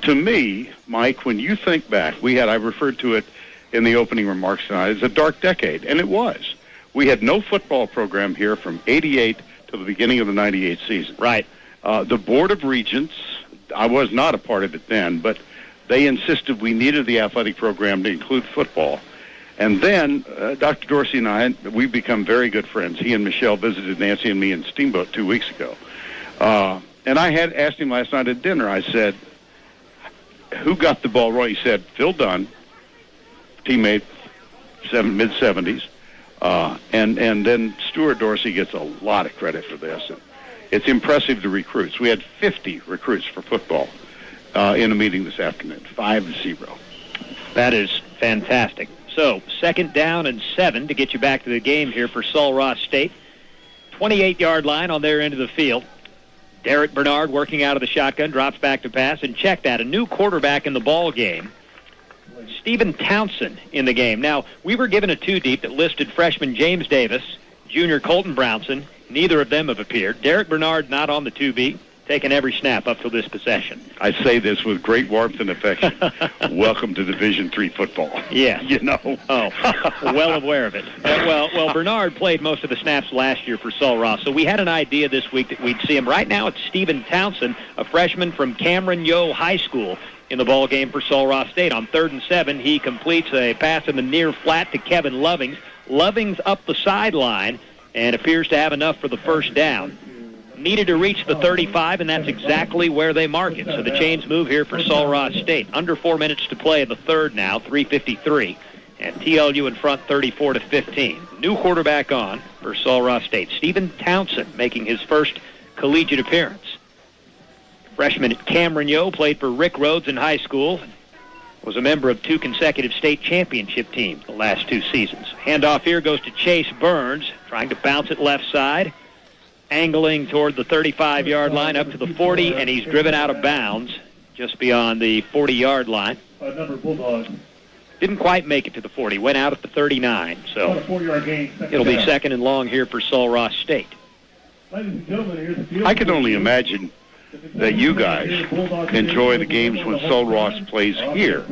to me, Mike, when you think back, I referred to it in the opening remarks tonight, as a dark decade, and it was. We had no football program here from '88 to the beginning of the '98 season. Right. The Board of Regents, I was not a part of it then, but they insisted we needed the athletic program to include football. And then Dr. Dorsey and I, we've become very good friends. He and Michelle visited Nancy and me in Steamboat 2 weeks ago. And I had asked him last night at dinner, I said, who got the ball right? He said, Phil Dunn, teammate, mid-70s. And then Stuart Dorsey gets a lot of credit for this. And it's impressive, the recruits. We had 50 recruits for football in a meeting this afternoon, 5-0. That is fantastic. So, 2nd down and 7 to get you back to the game here for Sul Ross State. 28-yard line on their end of the field. Derek Bernard working out of the shotgun, drops back to pass, and check that, a new quarterback in the ball game. Stephen Townsend in the game. Now, we were given a 2-deep that listed freshman James Davis, junior Colton Brownson. Neither of them have appeared. Derek Bernard not on the 2B, taking every snap up till this possession. I say this with great warmth and affection. Welcome to Division III football. Yes. You know. Oh, well aware of it. Well, Bernard played most of the snaps last year for Sul Ross, so we had an idea this week that we'd see him. Right now it's Stephen Townsend, a freshman from Cameron Yo High School, in the ball game for Sul Ross State. On 3rd and 7, he completes a pass in the near flat to Kevin Lovings. Lovings up the sideline and appears to have enough for the first down. Needed to reach the 35, and that's exactly where they mark it. So the chains move here for Sul Ross State. Under 4 minutes to play in the third now, 3:53. And TLU in front 34-15. New quarterback on for Sul Ross State. Stephen Townsend making his first collegiate appearance. Freshman at Cameron Yo, played for Rick Rhodes in high school. Was a member of 2 consecutive state championship teams the last 2 seasons. Handoff here goes to Chase Burns, trying to bounce it left side. Angling toward the 35-yard line up to the 40, and he's driven out of bounds just beyond the 40-yard line. Number Bulldog. Didn't quite make it to the 40. Went out at the 39. So it'll be 2nd and long here for Sul Ross State. I can only imagine that you guys enjoy the games when Sul Ross plays here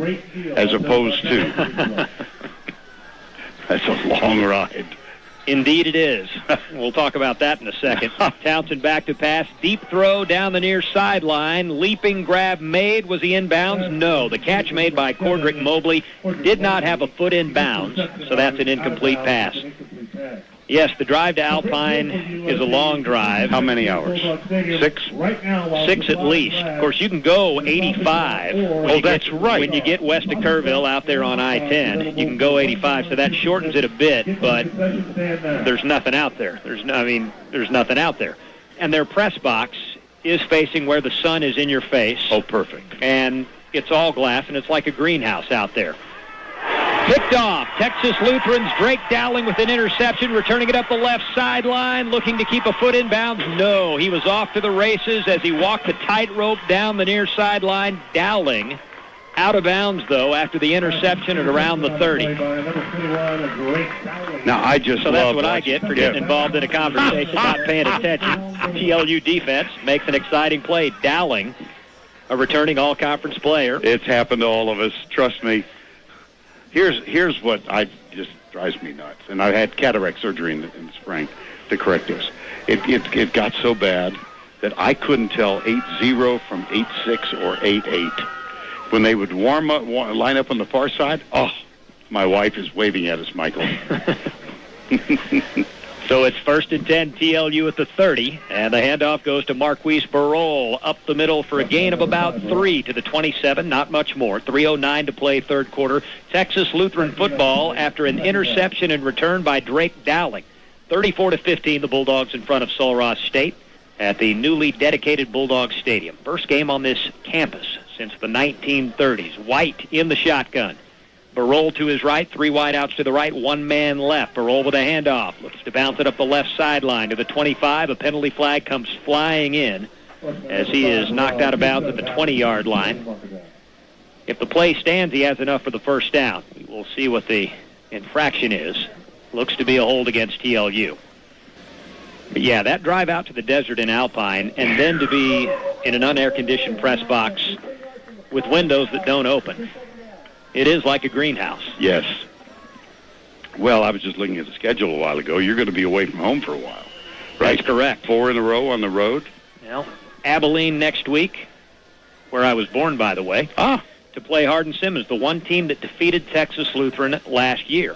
as opposed to... That's a long ride. Indeed it is. We'll talk about that in a second. Townsend back to pass. Deep throw down the near sideline. Leaping grab made. Was he in bounds? No. The catch made by Cordrick Mobley did not have a foot in bounds, so that's an incomplete pass. Yes, the drive to Alpine is a long drive. How many hours? 6? 6 at least. Of course, you can go 85. Oh, that's right. When you get west of Kerrville out there on I-10, you can go 85, so that shortens it a bit, but there's nothing out there. There's nothing out there. And their press box is facing where the sun is in your face. Oh, perfect. And it's all glass, and it's like a greenhouse out there. Picked off. Texas Lutheran's Drake Dowling with an interception, returning it up the left sideline, looking to keep a foot in bounds. No, he was off to the races as he walked the tightrope down the near sideline. Dowling Out of bounds, though, after the interception at around the 30. Now, I just So that's what I get for getting involved in a conversation, not paying attention. TLU defense makes an exciting play. Dowling, a returning all-conference player. It's happened to all of us. Trust me. Here's what just drives me nuts. And I had cataract surgery in the spring to correct this. It got so bad that I couldn't tell 8-0 from 8-6 or 8-8. When they would line up on the far side, my wife is waving at us, Michael. So it's 1st and 10, TLU at the 30, and the handoff goes to Marquise Barol up the middle for a gain of about 3 to the 27, not much more. 3:09 to play third quarter. Texas Lutheran football after an interception and return by Drake Dowling. 34-15, the Bulldogs in front of Sul Ross State at the newly dedicated Bulldog Stadium. First game on this campus since the 1930s. White in the shotgun. Barol to his right, 3 wideouts to the right, 1 man left. Barol with a handoff. Looks to bounce it up the left sideline to the 25. A penalty flag comes flying in as he is knocked out of bounds at the 20-yard line. If the play stands, he has enough for the first down. We will see what the infraction is. Looks to be a hold against TLU. But yeah, that drive out to the desert in Alpine and then to be in an unair-conditioned press box with windows that don't open. It is like a greenhouse. Yes. Well, I was just looking at the schedule a while ago. You're going to be away from home for a while, right? That's correct. 4 in a row on the road. Well, Abilene next week, where I was born, by the way, to play Hardin-Simmons, the one team that defeated Texas Lutheran last year.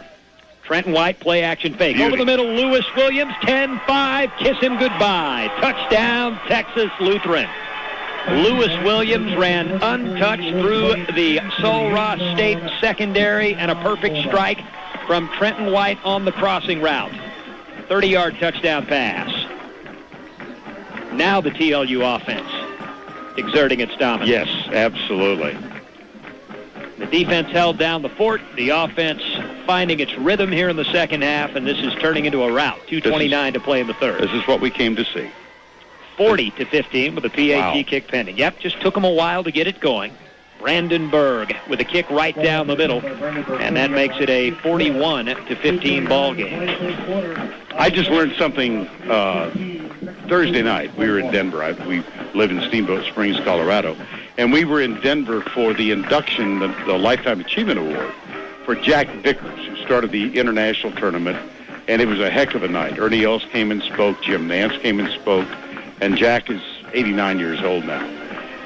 Trenton White, play action fake. Beauty. Over the middle, Lewis Williams, 10-5, kiss him goodbye. Touchdown, Texas Lutheran. Lewis Williams ran untouched through the Sul Ross State secondary and a perfect strike from Trenton White on the crossing route. 30-yard touchdown pass. Now the TLU offense exerting its dominance. Yes, absolutely. The defense held down the fort. The offense finding its rhythm here in the second half, and this is turning into a rout. 2:29 to play in the third. This is what we came to see. 40-15 with a PAT Wow. kick pending. Yep, just took them a while to get it going. Brandon Berg with a kick right down the middle, and that makes it a 41-15 ball game. I just learned something Thursday night. We were in Denver. We live in Steamboat Springs, Colorado, and we were in Denver for the induction, the Lifetime Achievement Award for Jack Vickers, who started the international tournament, and it was a heck of a night. Ernie Els came and spoke, Jim Nance came and spoke, and Jack is 89 years old now.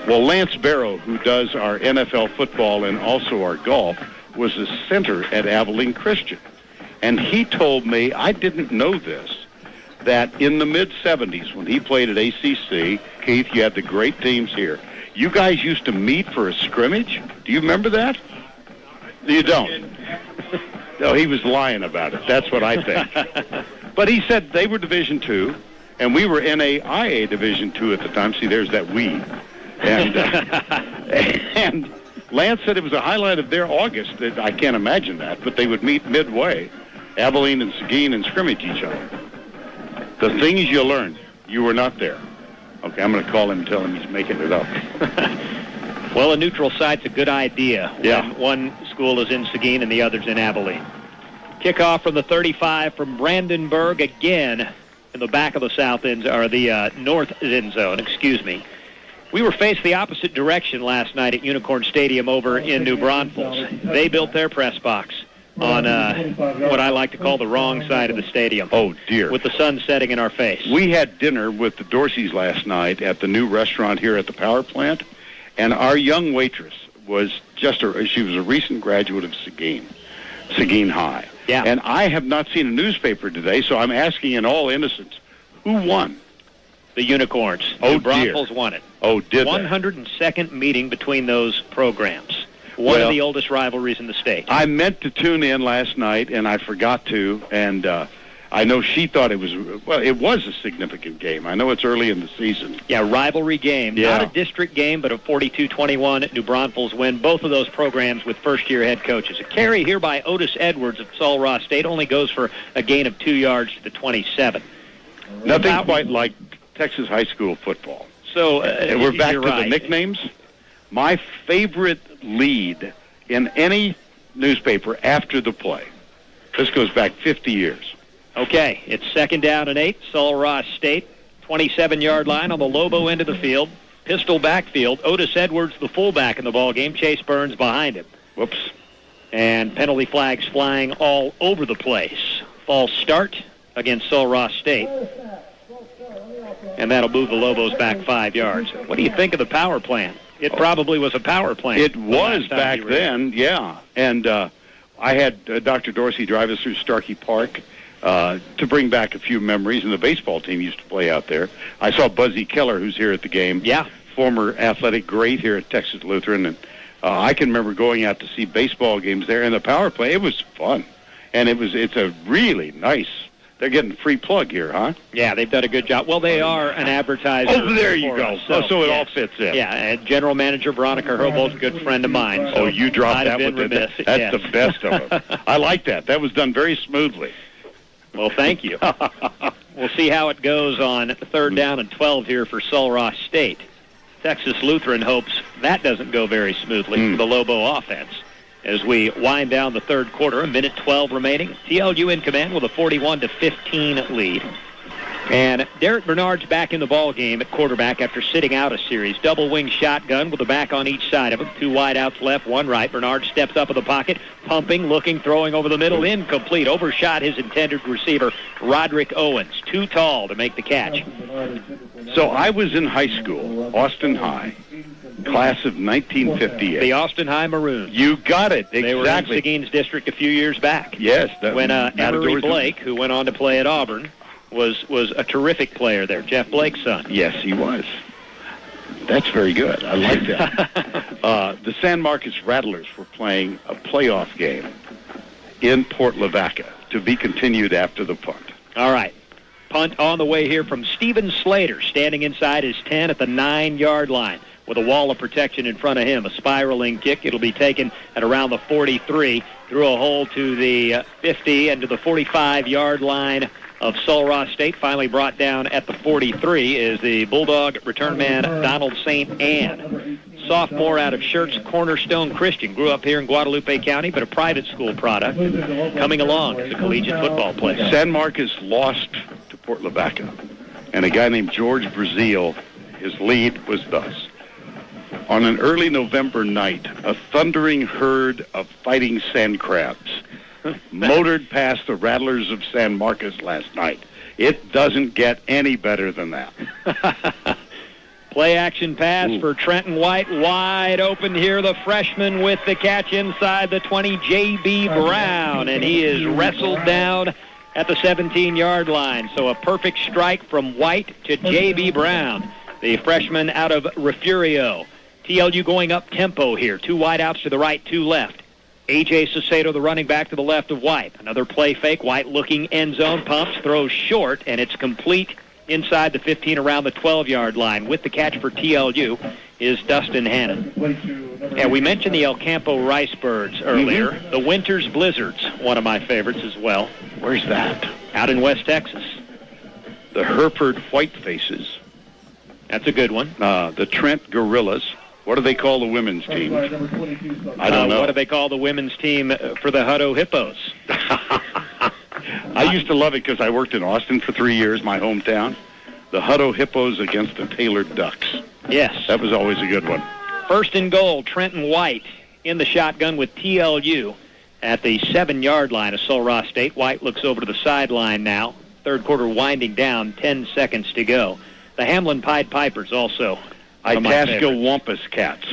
Well, Lance Barrow, who does our NFL football and also our golf, was the center at Abilene Christian. And he told me, I didn't know this, that in the mid-'70s when he played at ACC, Keith, you had the great teams here. You guys used to meet for a scrimmage? Do you remember that? You don't? No, he was lying about it. That's what I think. But he said they were Division II, and we were NAIA Division II at the time. See, there's that we. And and Lance said it was a highlight of their August. I can't imagine that, but they would meet midway, Abilene and Seguin, and scrimmage each other. The things you learn, you were not there. Okay, I'm going to call him and tell him he's making it up. Well, a neutral site's a good idea. Yeah. When one school is in Seguin and the other's in Abilene. Kickoff from the 35 from Brandon Berg again in the back of the south end, or the north end zone, excuse me. We were faced the opposite direction last night at Unicorn Stadium over in New Braunfels. They built their press box on what I like to call the wrong side of the stadium. Oh, dear. With the sun setting in our face. We had dinner with the Dorseys last night at the new restaurant here at the power plant, and our young waitress was she was a recent graduate of Seguin High. Yeah. And I have not seen a newspaper today, so I'm asking in all innocence, who won? The Unicorns. Oh, New Braunfels dear. won it. Oh, did they? 102nd meeting between those programs. One of the oldest rivalries in the state. I meant to tune in last night, and I forgot to, and I know she thought it was a significant game. I know it's early in the season. Yeah, rivalry game. Yeah. Not a district game, but a 42-21 New Braunfels win. Both of those programs with first-year head coaches. A carry here by Otis Edwards of Sul Ross State only goes for a gain of 2 yards to the 27. Nothing quite like Texas high school football. So we're back to right. the nicknames. My favorite lead in any newspaper after the play. This goes back 50 years. Okay, it's 2nd down and 8. Sul Ross State, 27-yard line on the Lobo end of the field. Pistol backfield. Otis Edwards, the fullback in the ball game. Chase Burns behind him. Whoops. And penalty flags flying all over the place. False start against Sul Ross State. And that'll move the Lobos back 5 yards. What do you think of the power plant? It probably was a power plant. It was back then, yeah. And I had Dr. Dorsey drive us through Starkey Park to bring back a few memories, and the baseball team used to play out there. I saw Buzzy Keller, who's here at the game. Yeah. Former athletic great here at Texas Lutheran, and I can remember going out to see baseball games there, and the power play, it was fun. And it's a really nice, they're getting a free plug here, huh? Yeah, they've done a good job. Well, they are an advertiser. Oh, there you go. So it yeah. all fits in. Yeah, and General Manager Veronica Herbold's a good friend of mine. So you dropped that one. That's the best of them. I like that. That was done very smoothly. Well, thank you. We'll see how it goes on 3rd down and 12 here for Sul Ross State. Texas Lutheran hopes that doesn't go very smoothly for the Lobo offense. As we wind down the 3rd quarter, a minute 12 remaining. TLU in command with a 41-15 lead. And Derek Bernard's back in the ball game at quarterback after sitting out a series. Double wing shotgun with the back on each side of him. 2 wideouts left, 1 right. Bernard steps up in the pocket, pumping, looking, throwing over the middle, incomplete. Overshot his intended receiver, Roderick Owens. Too tall to make the catch. So I was in high school, Austin High, class of 1958. The Austin High Maroons. You got it. Exactly. They were in Seguin's district a few years back. Yes. When Emery Blake, who went on to play at Auburn, was a terrific player there. Jeff Blake's son. Yes, he was. That's very good. I like that. The San Marcos Rattlers were playing a playoff game in Port Lavaca to be continued after the punt. All right. Punt on the way here from Steven Slater, standing inside his 10 at the 9-yard line with a wall of protection in front of him. A spiraling kick. It'll be taken at around the 43, through a hole to the 50 and to the 45-yard line of Sul Ross State. Finally brought down at the 43 is the Bulldog return man Donald St. Anne. Sophomore out of Schertz Cornerstone Christian. Grew up here in Guadalupe County, but a private school product. Coming along as a collegiate football player. San Marcos lost to Port Lavaca, and a guy named George Brazil, his lead was thus. On an early November night, a thundering herd of fighting sand crabs motored past the Rattlers of San Marcos last night. It doesn't get any better than that. Play action pass for Trenton White. Wide open here. The freshman with the catch inside the 20, J.B. Brown. And he is wrestled down at the 17-yard line. So a perfect strike from White to J.B. Brown, the freshman out of Refugio. TLU going up tempo here. 2 wideouts to the right, 2 left. A.J. Cicero, the running back, to the left of White. Another play fake. White looking end zone, pumps, throws short, and it's complete inside the 15 around the 12-yard line. With the catch for TLU is Dustin Hannon. And we mentioned the El Campo Rice Birds earlier. Mm-hmm. The Winters Blizzards, one of my favorites as well. Where's that? Out in West Texas. The Hereford Whitefaces. That's a good one. The Trent Gorillas. What do they call the women's team? I don't know. What do they call the women's team for the Hutto Hippos? I used to love it because I worked in Austin for 3 years, my hometown. The Hutto Hippos against the Taylor Ducks. Yes. That was always a good one. 1st and goal, Trenton White in the shotgun with TLU at the 7-yard line of Sul Ross State. White looks over to the sideline now. 3rd quarter winding down, 10 seconds to go. The Hamlin Pied Pipers also. Itasca Wampus Cats.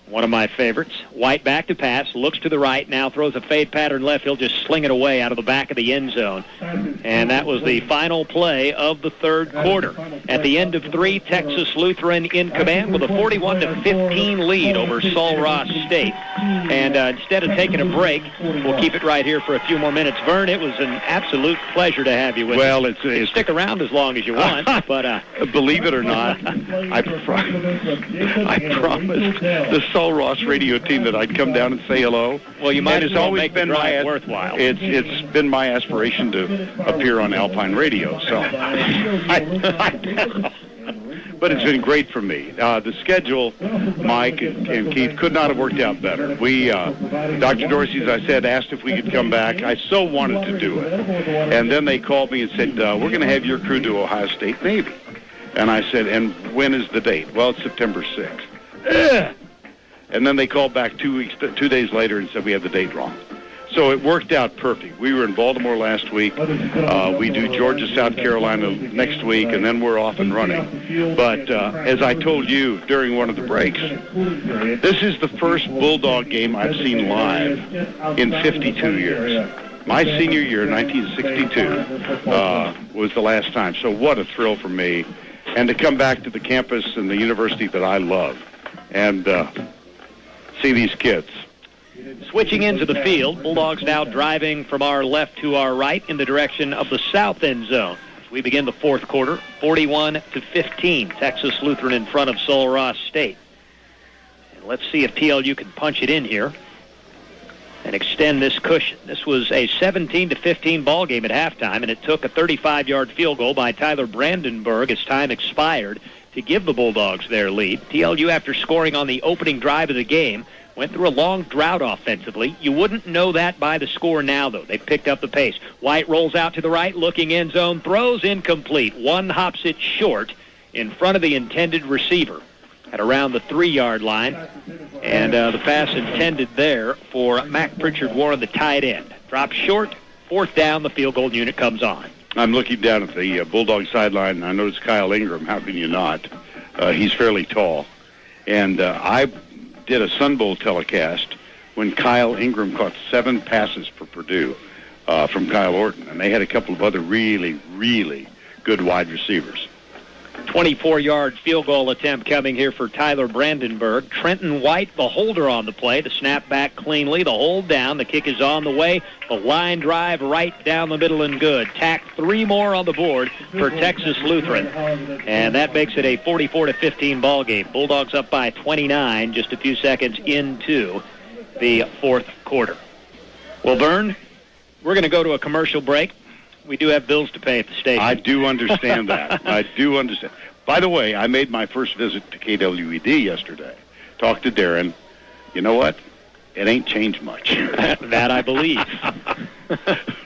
One of my favorites. White back to pass, looks to the right, now throws a fade pattern left. He'll just sling it away out of the back of the end zone. And that was the final play of the 3rd quarter. At the end of 3, Texas Lutheran in command with a 41-15 lead over Sul Ross State. And instead of taking a break, we'll keep it right here for a few more minutes. Verne, it was an absolute pleasure to have you with us. It's stick around as long as you want, but believe it or not, I promised the Sul Ross radio team that I'd come down and say hello. Well, you might as well make the drive worthwhile. It's been my aspiration to appear on Alpine Radio. So, but it's been great for me. The schedule, Mike and Keith, could not have worked out better. Dr. Dorsey, as I said, asked if we could come back. I so wanted to do it. And then they called me and said, we're going to have your crew to Ohio State Navy. And I said, and when is the date? Well, it's September 6th. Ugh! And then they called back 2 days later and said we had the date wrong. So it worked out perfect. We were in Baltimore last week. We do Georgia, South Carolina next week, and then we're off and running. But as I told you during one of the breaks, this is the first Bulldog game I've seen live in 52 years. My senior year, 1962, was the last time. So what a thrill for me. And to come back to the campus and the university that I love and see these kids. Switching into the field, Bulldogs now driving from our left to our right in the direction of the south end zone. As we begin the fourth quarter, 41-15, Texas Lutheran in front of Sul Ross State. And let's see if TLU can punch it in here and extend this cushion. This was a 17-15 ball game at halftime, and it took a 35-yard field goal by Tyler Brandenburg as time expired to give the Bulldogs their lead. TLU, after scoring on the opening drive of the game, went through a long drought offensively. You wouldn't know that by the score now, though. They picked up the pace. White rolls out to the right, looking end zone, throws incomplete. One hops it short in front of the intended receiver at around the 3-yard line. And the pass intended there for Mac Pritchard Warren, the tight end. Drops short, fourth down, the field goal unit comes on. I'm looking down at the Bulldog sideline, and I notice Kyle Ingram. How can you not? He's fairly tall. And I did a Sun Bowl telecast when Kyle Ingram caught 7 passes for Purdue from Kyle Orton. And they had a couple of other really, really good wide receivers. 24-yard field goal attempt coming here for Tyler Brandenburg. Trenton White, the holder on the play. The snap back cleanly. The hold down. The kick is on the way. The line drive right down the middle and good. Tack 3 more on the board for Texas Lutheran. And that makes it a 44-15 ball game. Bulldogs up by 29 just a few seconds into the fourth quarter. Well, Verne, we're going to go to a commercial break. We do have bills to pay at the station. I do understand that. I do understand. By the way, I made my first visit to KWED yesterday. Talked to Darren. You know what? It ain't changed much. That I believe.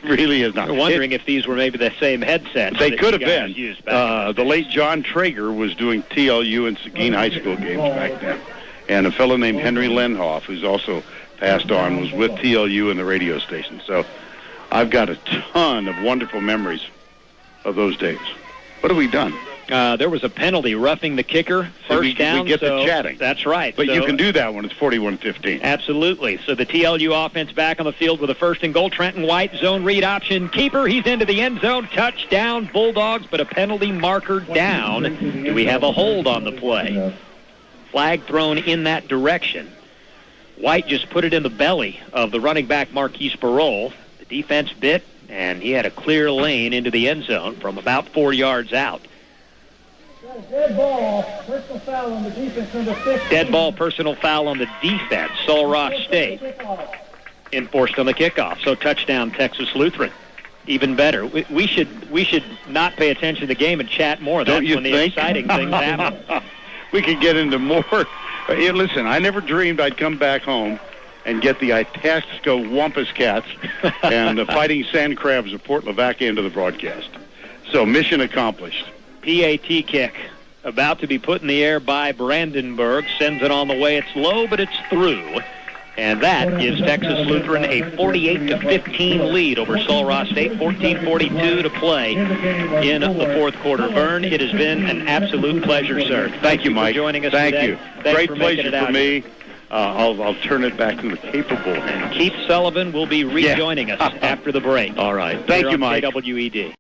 Really is not. I'm wondering if these were maybe the same headsets. They could have been. The late John Traeger was doing TLU and Seguin high school games back then. And a fellow named Henry Lenhoff, who's also passed on, was with TLU and the radio station. So I've got a ton of wonderful memories of those days. What have we done? There was a penalty, roughing the kicker, first down. We get to chatting. That's right. But you can do that when it's 41-15. Absolutely. So the TLU offense back on the field with a first and goal. Trenton White, zone read option keeper. He's into the end zone. Touchdown, Bulldogs, but a penalty marker down. Do we have a hold on the play? Flag thrown in that direction. White just put it in the belly of the running back, Marquise Parole. The defense bit, and he had a clear lane into the end zone from about 4 yards out. Dead ball, personal foul on the defense, number 15. Dead ball, personal foul on the defense. Sul Ross State enforced on the kickoff. So touchdown, Texas Lutheran. Even better. We should not pay attention to the game and chat more. That's when the exciting things happen. We could get into more. Listen, I never dreamed I'd come back home and get the Itasca Wampus Cats and the Fighting Sand Crabs of Port Lavaca into the broadcast. So mission accomplished. PAT kick about to be put in the air by Brandenburg. Sends it on the way. It's low, but it's through. And that gives Texas Lutheran a 48-15 lead over Sul Ross State. 14:42 to play in the fourth quarter. Verne, it has been an absolute pleasure, sir. Thank you, Mike. For joining us Thank today. you. Thanks Great for pleasure for me. Here. I'll turn it back to the capable hand. Keith Sullivan will be rejoining us after the break. All right. Thank you, Mike. KWED.